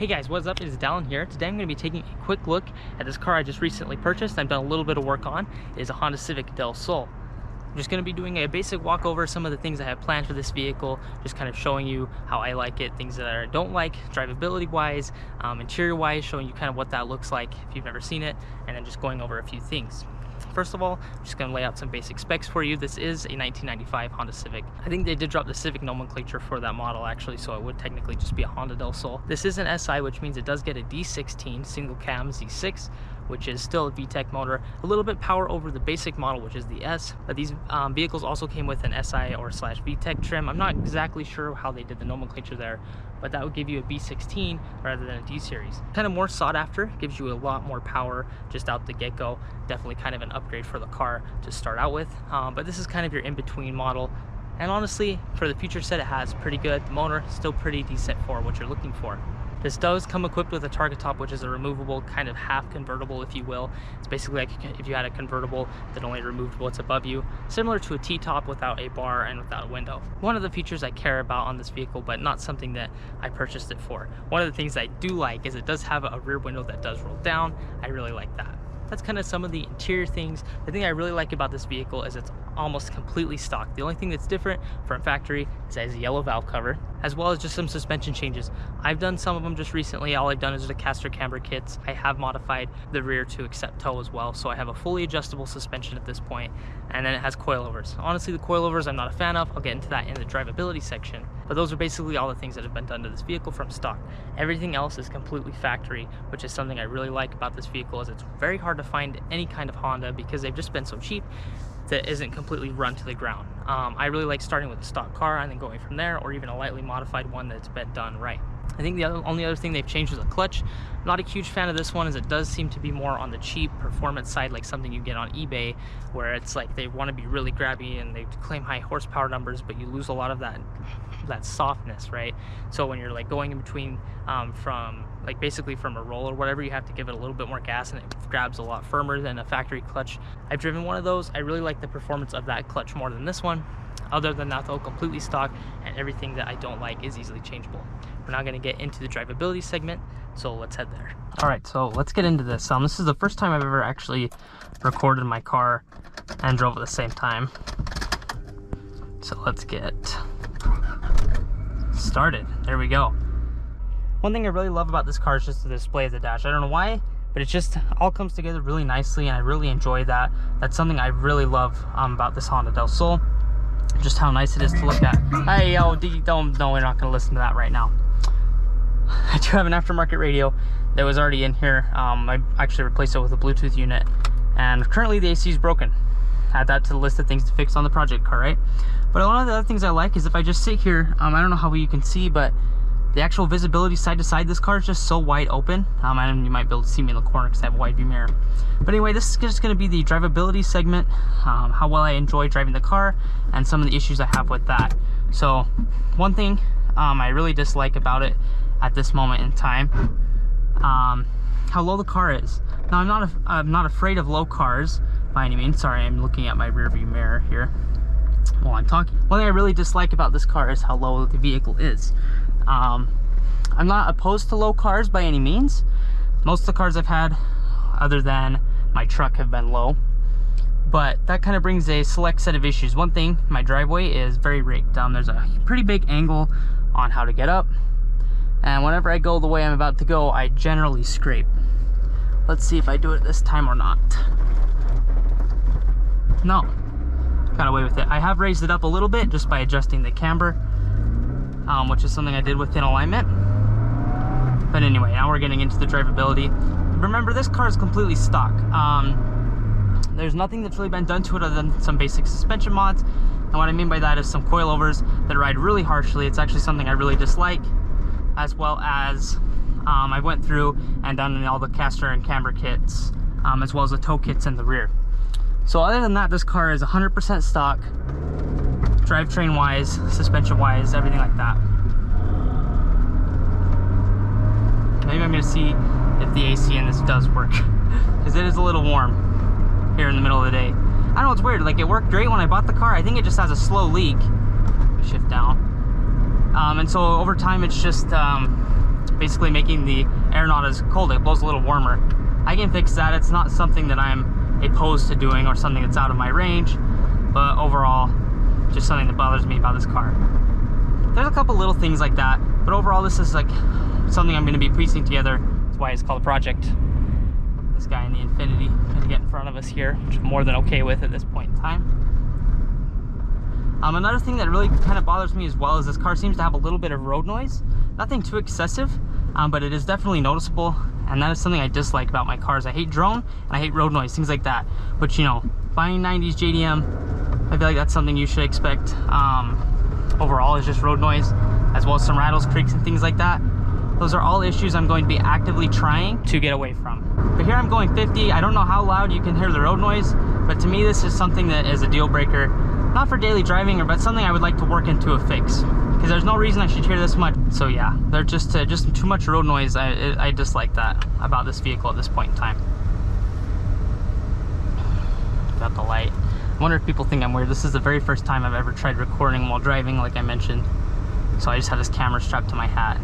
Hey guys, what's up? It is Dallin here. Today I'm going to be taking a quick look at this car I just recently purchased. I've done a little bit of work on. It is a Honda Civic Del Sol. I'm just going to be doing a basic walk over some of the things I have planned for this vehicle, just kind of showing you how I like it, things that I don't like, drivability wise, interior wise, showing you kind of what that looks like if you've never seen it, and then just going over a few things. First of all, I'm just going to lay out some basic specs for you. This is a 1995 Honda Civic. I think they did drop the Civic nomenclature for that model actually, so it would technically just be a Honda Del Sol. This is an SI, which means it does get a D16 single cam Z6, which is still a VTEC motor, a little bit power over the basic model, which is the S, but these vehicles also came with an SI or slash VTEC trim. I'm not exactly sure how they did the nomenclature there, but that would give you a B16 rather than a D series. Kind of more sought after, gives you a lot more power just out the get-go. Definitely kind of an upgrade for the car to start out with, but this is kind of your in-between model. And honestly, for the feature set it has, pretty good. The motor, still pretty decent for what you're looking for. This does come equipped with a target top, which is a removable kind of half convertible, if you will. It's basically like if you had a convertible that only removed what's above you, similar to a T-top without a bar and without a window. One of the features I care about on this vehicle, but not something that I purchased it for. One of the things I do like is it does have a rear window that does roll down. I really like that. That's kind of some of the interior things. The thing I really like about this vehicle is it's almost completely stock. The only thing that's different from factory is it has a yellow valve cover, as well as just some suspension changes. I've done some of them just recently. All I've done is the caster camber kits. I have modified the rear to accept tow as well, so I have a fully adjustable suspension at this point, and then it has coilovers. Honestly, the coilovers I'm not a fan of. I'll get into that in the drivability section, but those are basically all the things that have been done to this vehicle from stock. Everything else is completely factory, which is something I really like about this vehicle, is it's very hard to find any kind of Honda, because they've just been so cheap, that isn't completely run to the ground. I really like starting with a stock car and then going from there, or even a lightly modified one that's been done right. I think the only other thing they've changed is a clutch. I'm not a huge fan of this one, as it does seem to be more on the cheap performance side, like something you get on eBay, where it's like they want to be really grabby and they claim high horsepower numbers, but you lose a lot of that softness, right? So when you're like going in between from like basically from a roll or whatever, you have to give it a little bit more gas, and it grabs a lot firmer than a factory clutch. I've driven one of those. I really like the performance of that clutch more than this one. Other than that though, completely stock, and everything that I don't like is easily changeable. We're now going to get into the drivability segment, so let's head there. All right, so let's get into this. This is the first time I've ever actually recorded my car and drove at the same time. So let's get started. There we go. One thing I really love about this car is just the display of the dash. I don't know why, but it just all comes together really nicely, and I really enjoy that. That's something I really love about this Honda Del Sol. Just how nice it is to look at. Hey, yo, no, we're not going to listen to that right now. I do have an aftermarket radio that was already in here. I actually replaced it with a Bluetooth unit, and currently the AC is broken. Add that to the list of things to fix on the project car, right? But one of the other things I like is if I just sit here, I don't know how well you can see, but the actual visibility side to side, this car is just so wide open. And you might be able to see me in the corner because I have a wide view mirror. But anyway, this is just going to be the drivability segment, how well I enjoy driving the car, and some of the issues I have with that. So one thing I really dislike about it at this moment in time, how low the car is. Now I'm not afraid of low cars by any means. Sorry, I'm looking at my rear view mirror here while I'm talking. One thing I really dislike about this car is how low the vehicle is. I'm not opposed to low cars by any means. Most of the cars I've had, other than my truck, have been low, but that kind of brings a select set of issues. One thing, my driveway is very rigged. There's a pretty big angle on how to get up, and whenever I go the way I'm about to go, I generally scrape. Let's see if I do it this time or not. No, got away with it. I have raised it up a little bit just by adjusting the camber, which is something I did within alignment. But anyway, now we're getting into the drivability. Remember, this car is completely stock. There's nothing that's really been done to it other than some basic suspension mods. And what I mean by that is some coilovers that ride really harshly. It's actually something I really dislike, as well as I went through and done all the caster and camber kits, as well as the tow kits in the rear. So other than that, this car is 100% stock, drivetrain wise, suspension wise, everything like that. Maybe I'm gonna see if the AC in this does work, because it is a little warm here in the middle of the day. I don't know, it's weird. Like, it worked great when I bought the car. I think it just has a slow leak. Shift down. And so over time, it's just basically making the air not as cold. It blows a little warmer. I can fix that. It's not something that I'm opposed to doing or something that's out of my range, but overall, just something that bothers me about this car. There's a couple little things like that, but overall this is like something I'm going to be piecing together. That's why it's called a project. This guy in the Infiniti going to get in front of us here, which I'm more than okay with at this point in time. Another thing that really kind of bothers me as well is this car seems to have a little bit of road noise. Nothing too excessive, but it is definitely noticeable, and that is something I dislike about my cars. I hate drone and I hate road noise, things like that. But you know, buying 90s JDM, I feel like that's something you should expect. Overall is just road noise, as well as some rattles, creaks, and things like that. Those are all issues I'm going to be actively trying to get away from. But here I'm going 50. I don't know how loud you can hear the road noise, but to me this is something that is a deal breaker. Not for daily driving, but something I would like to work into a fix. Because there's no reason I should hear this much. So yeah, they're just too much road noise. I dislike that about this vehicle at this point in time. Got the light. I wonder if people think I'm weird. This is the very first time I've ever tried recording while driving, like I mentioned. So I just have this camera strapped to my hat.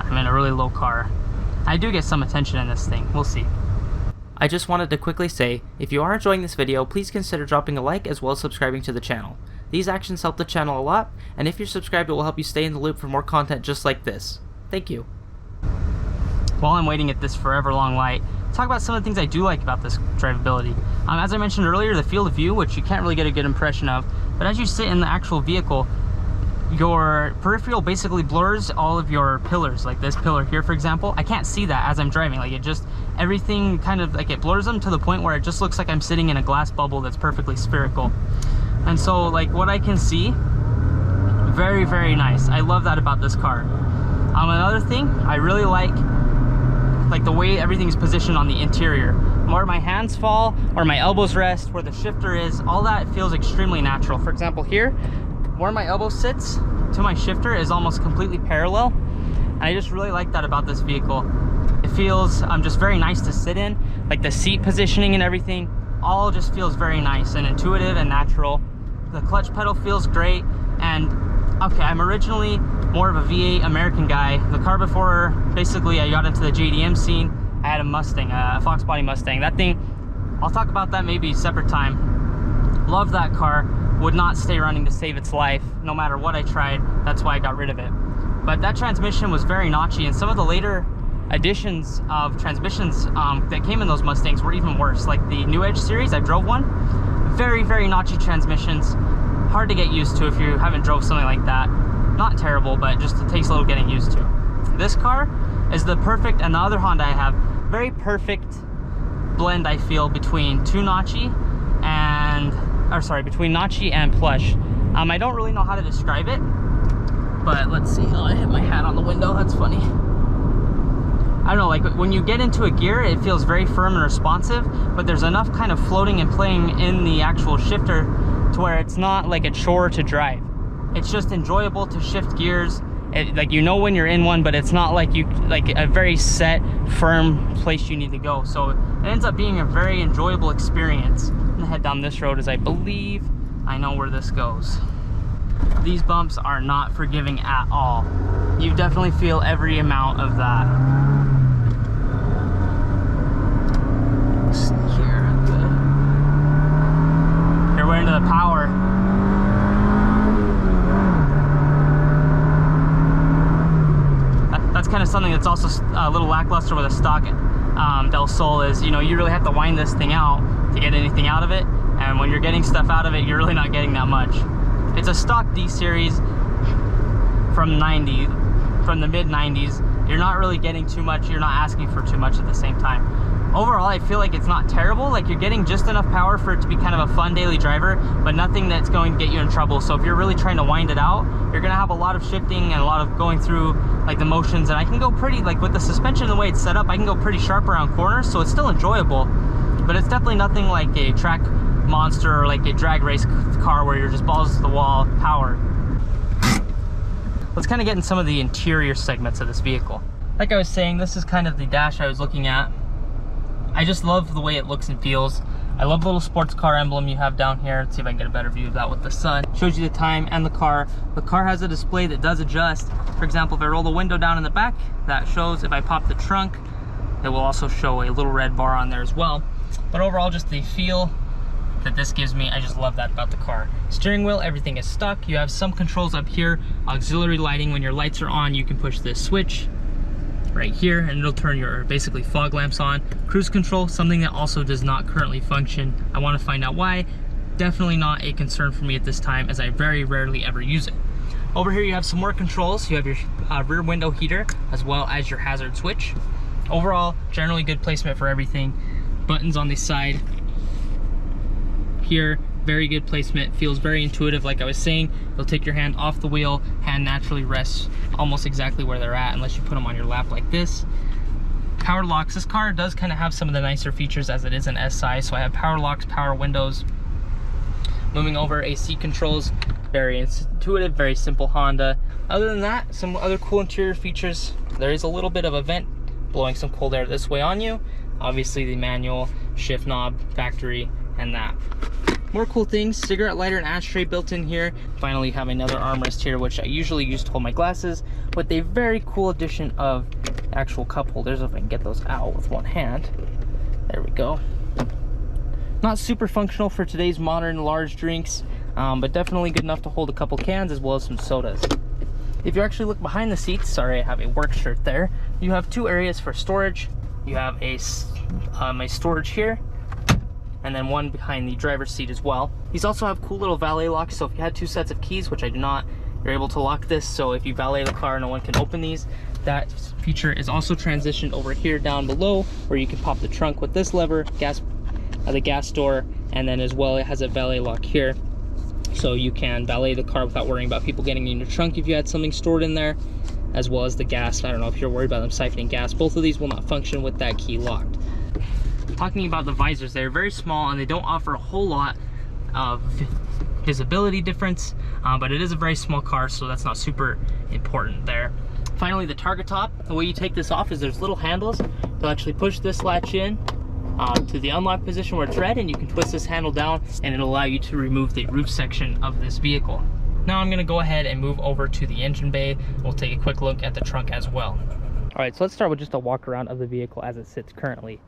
I'm in a really low car. I do get some attention in this thing. We'll see. I just wanted to quickly say, if you are enjoying this video, please consider dropping a like as well as subscribing to the channel. These actions help the channel a lot, and if you're subscribed, it will help you stay in the loop for more content just like this. Thank you. While I'm waiting at this forever long light, talk about some of the things I do like about this drivability. As I mentioned earlier, the field of view, which you can't really get a good impression of, but as you sit in the actual vehicle, your peripheral basically blurs all of your pillars. Like this pillar here, for example, I can't see that as I'm driving. Like it just, everything kind of like it blurs them to the point where it just looks like I'm sitting in a glass bubble that's perfectly spherical. And so like what I can see, very, very nice. I love that about this car. Another thing I really like the way everything's positioned on the interior. Where my hands fall, or my elbows rest, where the shifter is, all that feels extremely natural. For example, here, where my elbow sits to my shifter is almost completely parallel. And I just really like that about this vehicle. It feels just very nice to sit in. Like the seat positioning and everything, all just feels very nice and intuitive and natural. The clutch pedal feels great. And okay, I'm originally more of a V8 American guy. The car before, basically, I got into the JDM scene. I had a Mustang, a Fox body Mustang. That thing, I'll talk about that maybe a separate time. Love that car. Would not stay running to save its life, no matter what I tried. That's why I got rid of it. But that transmission was very notchy, and some of the later additions of transmissions that came in those Mustangs were even worse. Like the New Edge series, I drove one. Very, very notchy transmissions. Hard to get used to if you haven't drove something like that. Not terrible, but just it takes a little getting used to. This car is the perfect, and the other Honda I have, very perfect blend, I feel, between between notchy and plush. I don't really know how to describe it, but let's see. Oh, I hit my hat on the window. That's funny. I don't know, like when you get into a gear, it feels very firm and responsive, but there's enough kind of floating and playing in the actual shifter to where it's not like a chore to drive. It's just enjoyable to shift gears. Like you know when you're in one, but it's not like a very set, firm place you need to go. So it ends up being a very enjoyable experience. I'm gonna head down this road as I believe I know where this goes. These bumps are not forgiving at all. You definitely feel every amount of that. Here we're into the power. That's kind of something that's also a little lackluster with a stock Del Sol is, you know, you really have to wind this thing out to get anything out of it, and when you're getting stuff out of it, you're really not getting that much. It's a stock D series from the mid 90s. You're not really getting too much, you're not asking for too much at the same time. Overall, I feel like it's not terrible. Like you're getting just enough power for it to be kind of a fun daily driver, but nothing that's going to get you in trouble. So if you're really trying to wind it out, you're gonna have a lot of shifting and a lot of going through like the motions. And I can go pretty, like with the suspension the way it's set up, I can go pretty sharp around corners, so it's still enjoyable, but it's definitely nothing like a track monster or like a drag race car where you're just balls to the wall power. Let's kind of get in some of the interior segments of this vehicle. Like I was saying, this is kind of the dash I was looking at. I just love the way it looks and feels. I love the little sports car emblem you have down here. Let's see if I can get a better view of that with the sun. Shows you the time and the car. The car has a display that does adjust. For example, if I roll the window down in the back, that shows. If I pop the trunk, it will also show a little red bar on there as well. But overall, just the feel that this gives me, I just love that about the car. Steering wheel, everything is stuck. You have some controls up here. Auxiliary lighting, when your lights are on, you can push this switch right here and it'll turn your basically fog lamps on. Cruise control, something that also does not currently function. I want to find out why. Definitely not a concern for me at this time, as I very rarely ever use it. Over here you have some more controls. You have your rear window heater as well as your hazard switch. Overall, generally good placement for everything. Buttons on the side here, very good placement, feels very intuitive. Like I was saying, you'll take your hand off the wheel, hand naturally rests almost exactly where they're at unless you put them on your lap like this. Power locks, this car does kind of have some of the nicer features as it is an S size, so I have power locks, power windows. Moving over, AC controls, very intuitive, very simple Honda. Other than that, some other cool interior features. There is a little bit of a vent blowing some cold air this way on you. Obviously the manual, shift knob, factory, and that. More cool things, cigarette lighter and ashtray built in here. Finally, you have another armrest here, which I usually use to hold my glasses, with a very cool addition of actual cup holders, if I can get those out with one hand. There we go. Not super functional for today's modern large drinks, but definitely good enough to hold a couple cans as well as some sodas. If you actually look behind the seats, sorry I have a work shirt there, you have two areas for storage. You have a storage here, and then one behind the driver's seat as well. These also have cool little valet locks, so if you had two sets of keys, which I do not, you're able to lock this, so if you valet the car, no one can open these. That feature is also transitioned over here down below, where you can pop the trunk with this lever, the gas door, and then as well it has a valet lock here, so you can valet the car without worrying about people getting in your trunk if you had something stored in there, as well as the gas. I don't know if you're worried about them siphoning gas. Both of these will not function with that key locked. Talking about the visors, they're very small and they don't offer a whole lot of visibility difference, but it is a very small car, so that's not super important there. Finally, the target top, the way you take this off is there's little handles. You'll actually push this latch in to the unlock position where it's red, and you can twist this handle down and it'll allow you to remove the roof section of this vehicle. Now I'm going to go ahead and move over to the engine bay. We'll take a quick look at the trunk as well. All right, so let's start with just a walk around of the vehicle as it sits currently.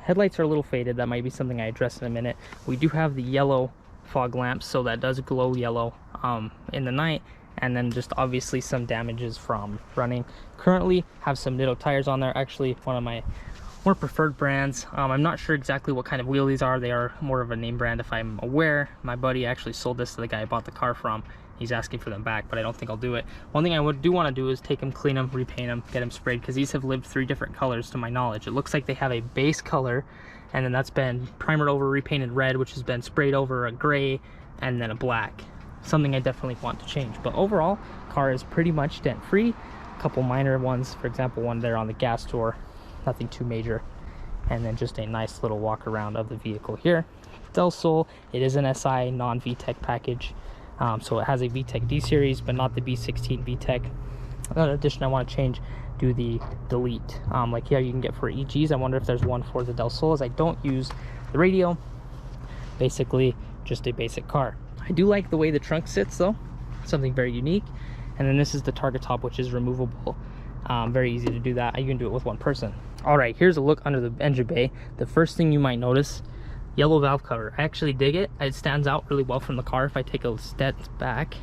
Headlights are a little faded. That might be something I address in a minute. We do have the yellow fog lamps, so that does glow yellow in the night, and then just obviously some damages from running. Currently have some Ditto tires on there, actually one of my more preferred brands. I'm not sure exactly what kind of wheel these are. They are more of a name brand if I'm aware. My buddy actually sold this to the guy I bought the car from. He's asking for them back, but I don't think I'll do it. One thing I do want to do is take them, clean them, repaint them, get them sprayed, because these have lived 3 different colors to my knowledge. It looks like they have a base color, and then that's been primered over, repainted red, which has been sprayed over a gray, and then a black. Something I definitely want to change. But overall, car is pretty much dent free. A couple minor ones, for example, one there on the gas door, nothing too major. And then just a nice little walk around of the vehicle here. Del Sol, it is an SI non-VTEC package. So it has a VTEC D series, but not the B16 VTEC. Another addition I want to change, do the delete. Like here you can get for EGs. I wonder if there's one for the Del Sol, as I don't use the radio. Basically, just a basic car. I do like the way the trunk sits though, something very unique. And then this is the target top, which is removable. Very easy to do that. You can do it with one person. All right, here's a look under the engine bay. The first thing you might notice, yellow valve cover. I actually dig it. It stands out really well from the car. If I take a step back,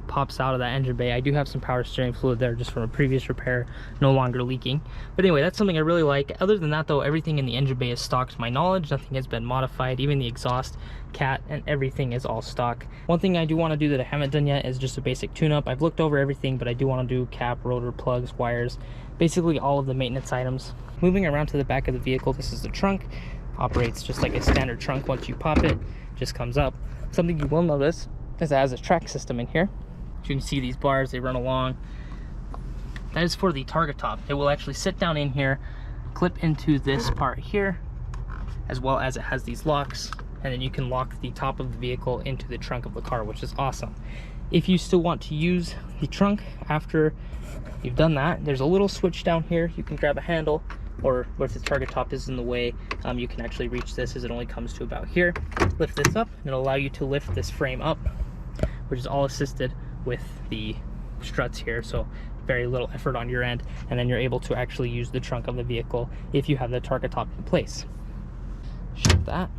pops out of that engine bay. I do have some power steering fluid there just from a previous repair, no longer leaking. But anyway, that's something I really like. Other than that though, everything in the engine bay is stock to my knowledge. Nothing has been modified. Even the exhaust, cat, and everything is all stock. One thing I do want to do that I haven't done yet is just a basic tune-up. I've looked over everything, but I do want to do cap, rotor, plugs, wires, basically all of the maintenance items. Moving around to the back of the vehicle, this is the trunk. Operates just like a standard trunk. Once you pop it, just comes up. Something you will notice is it has a track system in here. You can see these bars, they run along. That is for the target top. It will actually sit down in here, clip into this part here, as well as it has these locks, and then you can lock the top of the vehicle into the trunk of the car, which is awesome. If you still want to use the trunk after you've done that, there's a little switch down here. You can grab a handle, or if the target top is in the way, you can actually reach this, as it only comes to about here. Lift this up, and it'll allow you to lift this frame up, which is all assisted with the struts here, so very little effort on your end, and then you're able to actually use the trunk of the vehicle if you have the target top in place. Shut that.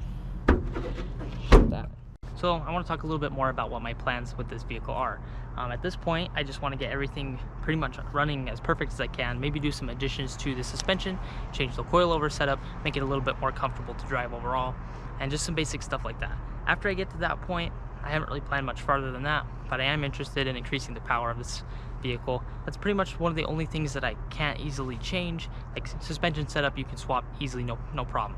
Shut that. So I want to talk a little bit more about what my plans with this vehicle are. At this point, I just want to get everything pretty much running as perfect as I can, maybe do some additions to the suspension, change the coilover setup, make it a little bit more comfortable to drive overall, and just some basic stuff like that. After I get to that point, I haven't really planned much farther than that, but I am interested in increasing the power of this vehicle. That's pretty much one of the only things that I can't easily change. Like suspension setup, you can swap easily, no problem.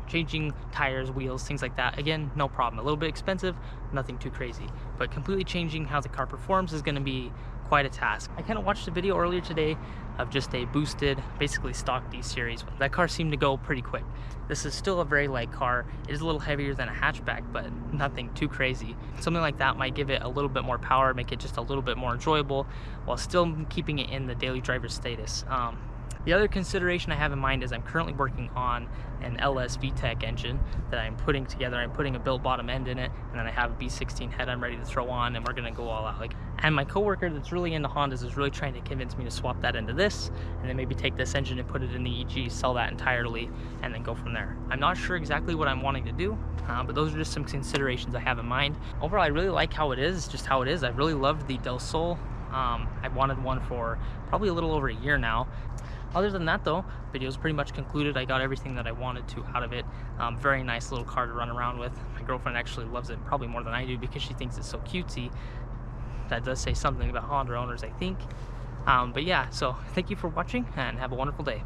Changing tires, wheels, things like that, again, no problem. A little bit expensive, nothing too crazy. But completely changing how the car performs is going to be quite a task. I kind of watched a video earlier today of just a boosted, basically stock D series. That car seemed to go pretty quick. This is still a very light car. It is a little heavier than a hatchback, but nothing too crazy. Something like that might give it a little bit more power, make it just a little bit more enjoyable, while still keeping it in the daily driver status. The other consideration I have in mind is I'm currently working on an LS VTEC engine that I'm putting together. I'm putting a built bottom end in it, and then I have a B16 head I'm ready to throw on, and we're gonna go all out. And my coworker that's really into Hondas is really trying to convince me to swap that into this, and then maybe take this engine and put it in the EG, sell that entirely, and then go from there. I'm not sure exactly what I'm wanting to do, but those are just some considerations I have in mind. Overall, I really like how it is, just how it is. I really loved the Del Sol. I've wanted one for probably a little over a year now. Other than that though, video's pretty much concluded. I got everything that I wanted to out of it. Very nice little car to run around with. My girlfriend actually loves it probably more than I do because she thinks it's so cutesy. That does say something about Honda owners, I think. But yeah, so thank you for watching and have a wonderful day.